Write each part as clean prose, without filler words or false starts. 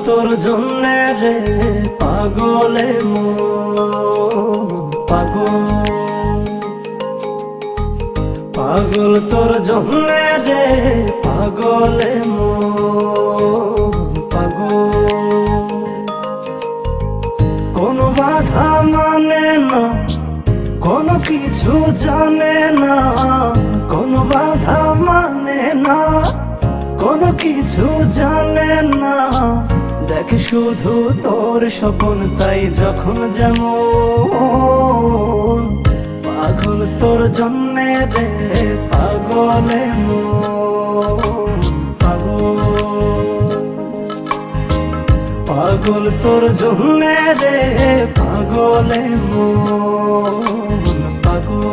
তোর জন্যে রে পাগলে মন পাগল, পাগল তোর জন্যে রে পাগলে মন পাগল। কোনো বাধা মানে না, কোনো কিছু জানে না, কোনো বাধা মানে না, কোনো কিছু জানে না। দেখ শুধু তোর স্বপ্ন তাই যখন যেমন, পাগল তোর জন্যে রে পাগলে মন পাগল, পাগল তোর জন্যে রে পাগলে মন পাগল।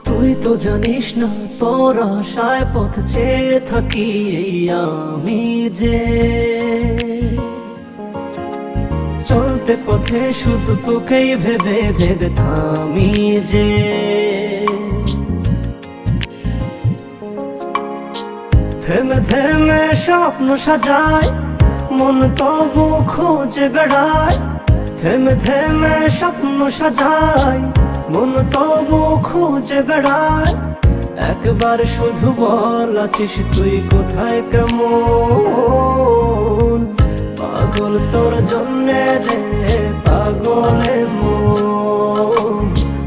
তুই তো জানিস না তোর আশায় পথ চেয়ে থাকি এই আমি যে, চলতে পথে শুধু তোকেই ভেবে ভেবে থামি যে। থেমে থেমে স্বপ্ন সাজায় মন তবু খোঁজে বেড়ায়, থেমে থেমে স্বপ্ন সাজায় মন তবু খুঁজে বেড়ায়। একবার শুধু বল আছিস তুই কোথায় কেমন, পাগল তোর জন্যে রে পাগলে মন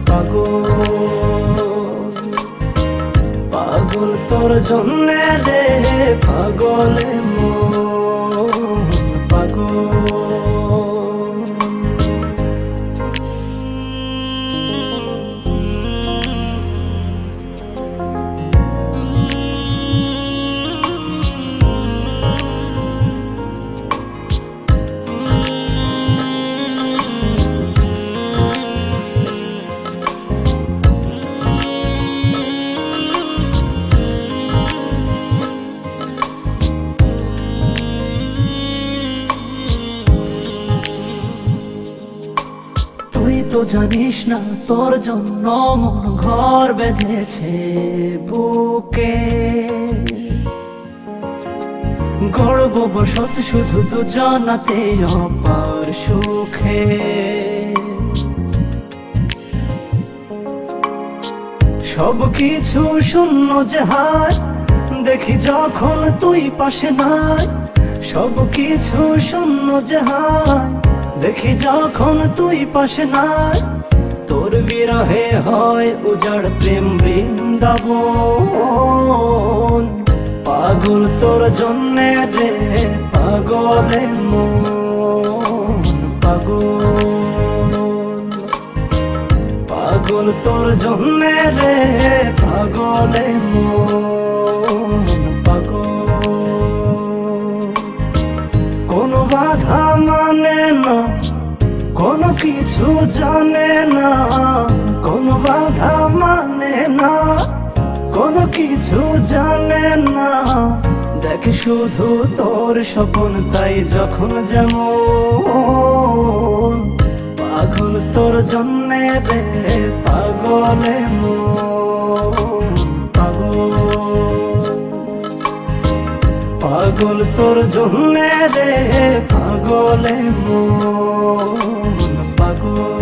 পাগল, পাগল তোর জন্যে রে পাগলে মন পাগল। তুই তো জানিস না তোর জন্য মন ঘর বেঁধেছে বুকে, গর্ব বসত শুধু দুজনাতে অপার সুখে। সব কিছু শূন্য যে হায় দেখি যখন তুই পাশে নাই, সব কিছু শূন্য যে হায় দেখি যখন তুই পাশে নাই। তোর বিরহে হয় উজাড় প্রেম বৃন্দাবন, পাগল তোর জন্যে রে পাগলে মন পাগল, পাগল তোর জন্যে রে পাগলে মন পাগল। কোনো বাধা মানে না, কোনো কিছু জানে না, কোনো বাধা মানে না, কোনো কিছু জানে না। দেখ শুধু তোর স্বপ্ন তাই যখন যেমন, পাগল তোর জন্যে রে পাগলে মন পাগল, পাগল তোর জন্যে রে পাগলে মন পাগল।